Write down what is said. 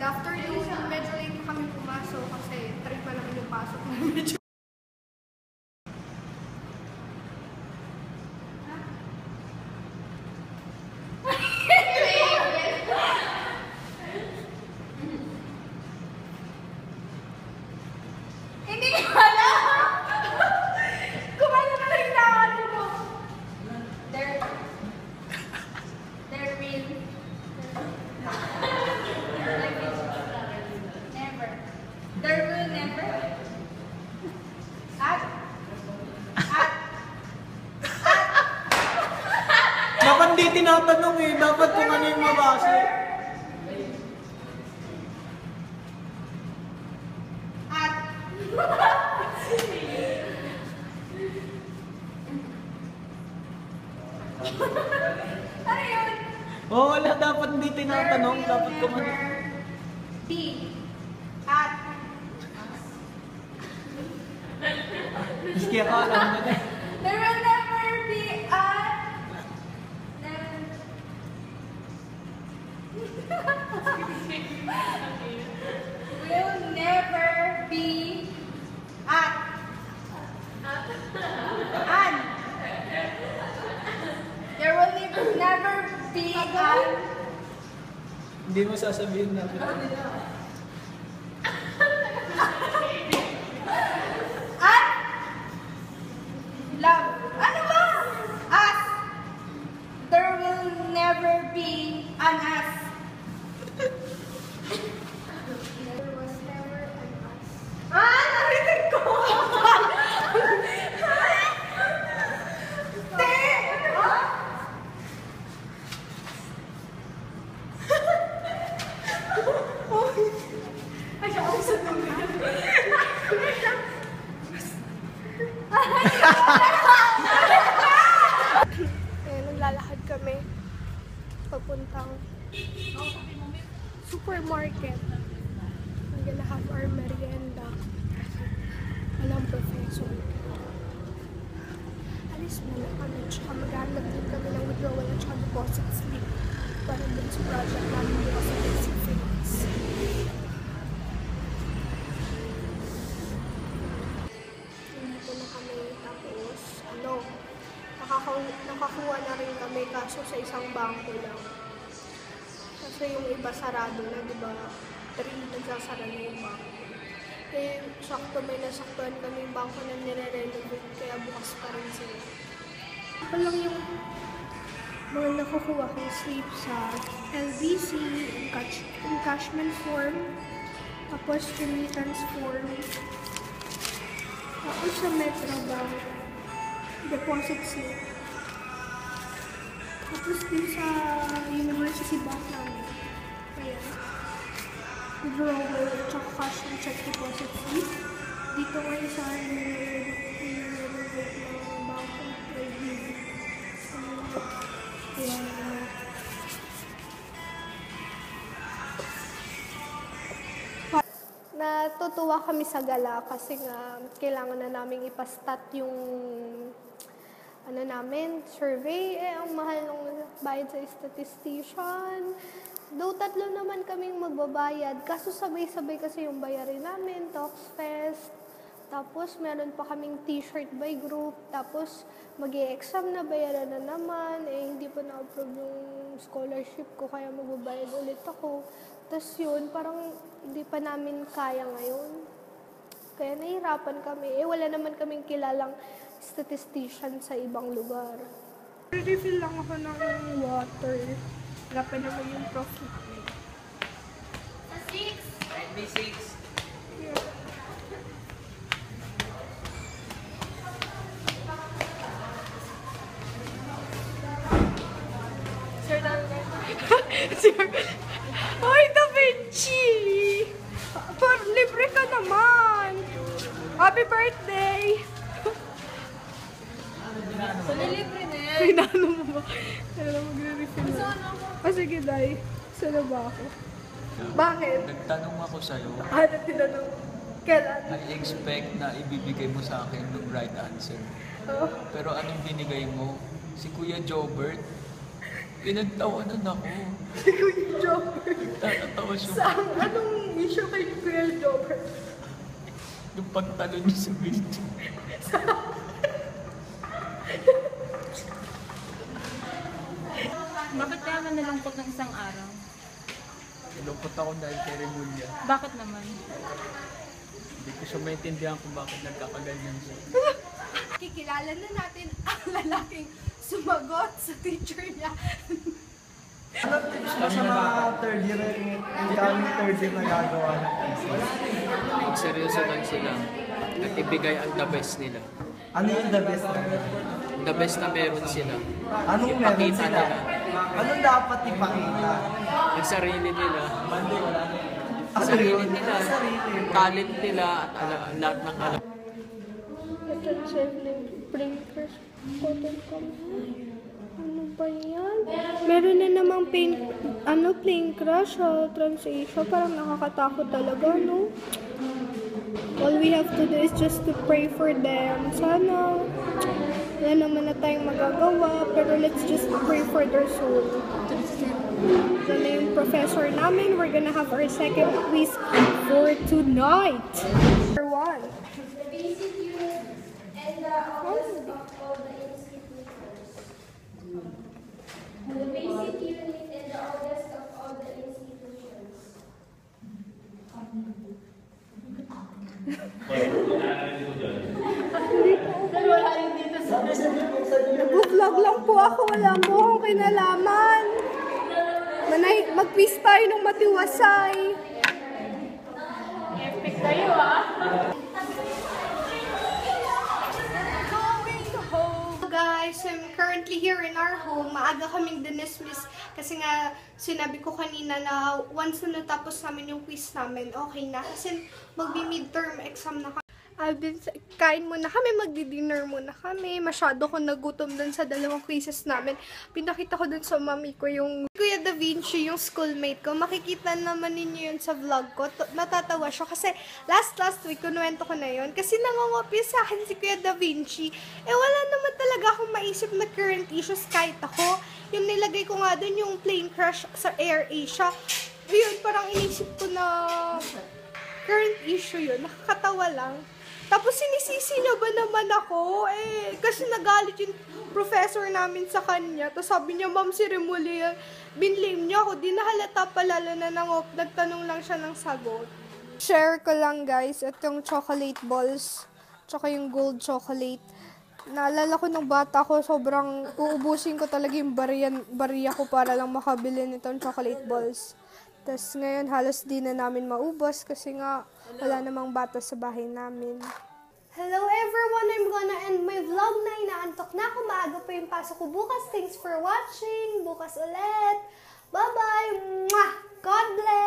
afternoon, medyo late kami pumasok kasi 3 pa naman yung pasok namin. Hindi ko alam! Kumano na rin na ano mo? There will never. There will never. At. Dapat di tinatanong eh. Dapat kung ano yung mabasa. Ano yun? Oo, wala. Dapat hindi tinatanong. Dapat kung ano. Be. At. Miski ako alam na na. There will never be a... Will never be at. An. There will never be an. Hindi mo sasabihin natin. At. Love. Ano ba? Us. There will never be an us. There was never an us. Narinig ko! Naglalakad kami papuntang supermarket. We're gonna have our merienda. Walang professor. Alis muna kami. Tsaka maghanap din kami ng withdrawal at tsaka deposit slip para dun sa project namin dito sa basic finance. Nandito na kami. Tapos, nakakuha na rin kami kaso sa isang bangko lang. Kasi yung iba sarado na, di ba? 3 nagsasara na yung bangko. Eh, sakto may nasaktuhan kami yung bangko na nire-renovate, kaya bukas pa rin sila. Ako lang yung mga nakukuha kong sleep sa LBC, encashment form, tapos remittance form, tapos sa Metro Bank, deposit slip. Tapos din sa university bank namin. Ayan. Withdrawal at saka cash and check deposit slip. Dito ngayon sa renovate ng banko. Ayan. Natutuwa kami sa gala kasi nga kailangan na namin ipastat yung survey. Ang mahal ng bayad sa statistician. Though 3 naman kaming magbabayad, kaso sabay-sabay kasi yung bayarin namin, Talksfest, tapos meron pa kaming t-shirt by group, tapos mag-e-exam na, bayaran na naman, hindi pa na-approve yung scholarship ko, kaya magbabayad ulit ako. Tapos yun, parang hindi pa namin kaya ngayon. Kaya nahihirapan kami. Wala naman kaming kilalang statistician sa ibang lugar. Refill lang ako ng water. Wala pa naman yung prof namin. Sa 6? Right, may 6. Yeah. Sir, Sir, ay, Da Vinci! Libre ka naman! Happy birthday! So, nilibre na yan. Ay, naano mo ba? Ano magre-refill na? Sige, Day. Saan ba ako? Bakit? Nagtanong ako sa'yo. Tinanong. Kailan? I expect na ibibigay mo sa akin yung right answer. Oh. Pero anong binigay mo? Si Kuya Jobert. Pinagtawanan ako. Si Kuya Jobert. Tatatawa Tapos Anong issue kay Kuya Jobber? yung pagtalo niya sa building. Bakit kaya ka nalungkot ng isang araw? Nalungkot ako dahil kay Remulia. Bakit naman? Hindi ko siya maintindihan kung bakit nagkakaganyan siya. Kikilala na natin ang lalaking sumagot sa teacher niya. Ano tips mo sa mga third year, incoming third year na gagawa ng thesis? Seryoso lang sila at ibigay ang the best nila. Ano yung the best na? The best na meron sila. Anong meron Ipakita sila? nila. Anong dapat ipakita? Ang sarili nila. Ano Sarili yun? nila. Sarili. Talent nila at lahat ng alam. Ito sibling breakers. Ano ba yan? Meron na namang plane crash sa Transasia. Parang nakakatakot talaga, no? All we have to do is just to pray for them. Sana wala naman na tayong magagawa, pero let's just pray for their soul. Ito na yung professor namin. We're gonna have our second quiz for tonight. Number 1. The basic unit and the oldest of all the institutions. The basic unit and the oldest of all the institutions. Nag-vlog lang po ako. Wala mo akong kinalaman. Mag-quiz tayo ng matiwasay. Epic kayo Guys, I'm currently here in our home. Maaga kaming dinismiss kasi nga sinabi ko kanina na once na natapos namin yung quiz namin, okay na. Kasi magbi-midterm exam na kami. Kain muna kami, magdi-dinner muna kami. Masyado ko nagutom dun sa dalawang quizzes namin. Pinakita ko dun sa mami ko yung Kuya Da Vinci, yung schoolmate ko. Makikita naman ninyo yun sa vlog ko. Natatawa siya kasi last week, kunuwento ko na yun. Kasi nangongopya sa akin si Kuya Da Vinci. Wala naman talaga akong maisip na current issues kahit ako. Yung nilagay ko nga dun yung plane crash sa Air Asia. Yun, parang inisip ko na current issue yun. Nakakatawa lang. Tapos sinisisi niya ba naman ako? Kasi nagalit yung professor namin sa kanya. Tapos sabi niya, Ma'am, si Remulia, binlame niya ako. Di nahalata pala na nagtanong lang siya ng sagot. Share ko lang, guys, itong chocolate balls. Tsaka yung gold chocolate. Naalala ko nung bata ko, sobrang uubusin ko talaga yung bariya ko para lang makabili nitong chocolate balls. Tapos ngayon halos di na namin maubos kasi nga wala namang bata sa bahay namin. Hello everyone! I'm gonna end my vlog na. Inaantok na ako. Maaga pa yung pasok ko bukas. Thanks for watching. Bukas ulit. Bye-bye! Mwah! God bless!